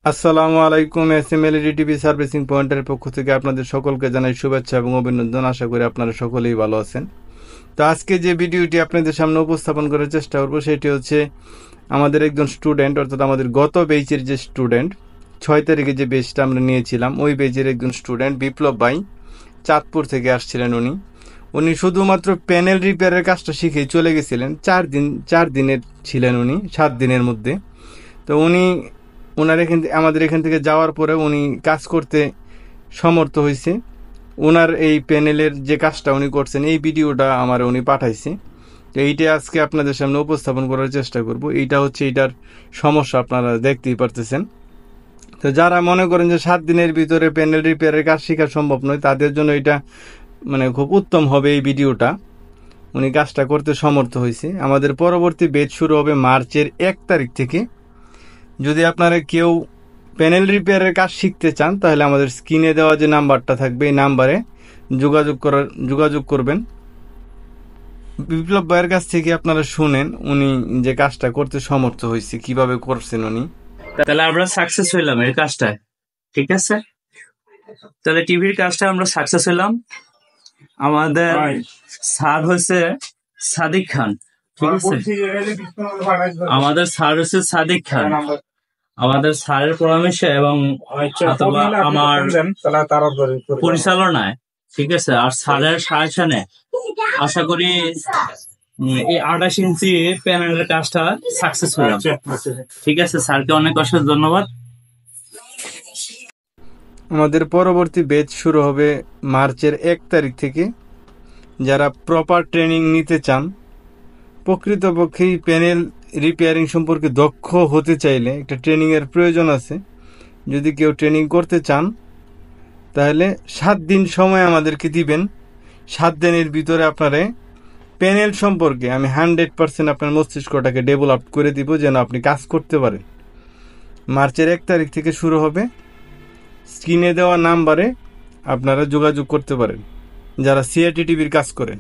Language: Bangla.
আসসালামু আলাইকুম। এসএমএলইডি টিভি সার্ভিসিং পয়েন্টের পক্ষ থেকে আপনাদের সকলকে জানাই শুভেচ্ছা এবং অভিনন্দন। আশা করি আপনারা সকলেই ভালো আছেন। তো আজকে যে ভিডিওটি আপনাদের সামনে উপস্থাপন করার চেষ্টা করব সেটি হচ্ছে আমাদের একজন স্টুডেন্ট, অর্থাৎ আমাদের গত বেচের যে স্টুডেন্ট, 6 তারিখে যে বেচটা আমরা নিয়েছিলাম ওই বেচের একজন স্টুডেন্ট বিপ্লব ভাই, চাঁদপুর থেকে আসছিলেন। উনি শুধুমাত্র প্যানেল রিপেয়ারের কাজটা শিখেই চলে গেছিলেন। 4 দিনের ছিলেন উনি, 7 দিনের মধ্যে। তো আমাদের এখান থেকে যাওয়ার পরে উনি কাজ করতে সমর্থ হয়েছে। ওনার এই প্যানেলের যে কাজটা উনি করছেন এই ভিডিওটা আমার উনি পাঠাইছে। তো এইটা আজকে আপনাদের সামনে উপস্থাপন করার চেষ্টা করব। এইটা হচ্ছে এইটার সমস্যা, আপনারা দেখতেই পারতেছেন। তো যারা মনে করেন যে 7 দিনের ভিতরে প্যানেল রিপেয়ারের কাজ শেখা সম্ভব নয়, তাদের জন্য এটা খুব উত্তম হবে এই ভিডিওটা। উনি কাজটা করতে সমর্থ হয়েছে। আমাদের পরবর্তী ব্যাচ শুরু হবে মার্চের 1 তারিখ থেকে। যদি আপনারা কেউ প্যানেল রিপেয়ারের কাজ শিখতে চান তাহলে আমাদের স্ক্রিনে দেওয়া যে নাম্বারটা থাকবে এই নাম্বারে যোগাযোগ করবেন। বিপ্লব ভাইয়ের কাছ থেকে আপনারা শুনেন উনি যে কাজটা করতে সমর্থ হয়েছে, কিভাবে করছেন উনি। তাহলে আমরা সাকসেস হইলাম এর কাজটায়, ঠিক আছে? তাহলে টিভির কাজটা আমরা সাকসেস হইলাম। আমাদের স্যার হচ্ছে সাদিক খান, ঠিক আছে? আমাদের স্যার হচ্ছে সাদিক খান। আমাদের স্যারের পরামর্শে এবং আমার পরিচালনায়, ঠিক আছে, আর স্যারের সাজেশনে আশা করি এই 28 ইঞ্চি প্যানেলের কাজটা সাকসেস হইলাম। ঠিক আছে, স্যারকে অনেক অশেষ ধন্যবাদ। আমাদের পরবর্তী ব্যাচ শুরু হবে মার্চের 1 তারিখ থেকে। যারা প্রপার ট্রেনিং নিতে চান, প্রকৃতপক্ষেই প্যানেল রিপেয়ারিং সম্পর্কে দক্ষ হতে চাইলে একটা ট্রেনিংয়ের প্রয়োজন আছে। যদি কেউ ট্রেনিং করতে চান তাহলে 7 দিন সময় আমাদেরকে দিবেন। 7 দিনের ভিতরে আপনারা প্যানেল সম্পর্কে আমি 100% আপনার মস্তিষ্কটাকে ডেভেলপ করে দিব যেন আপনি কাজ করতে পারেন। মার্চের 1 তারিখ থেকে শুরু হবে। স্ক্রিনে দেওয়া নাম্বারে আপনারা যোগাযোগ করতে পারেন যারা সিআরটি টিভির কাজ করেন।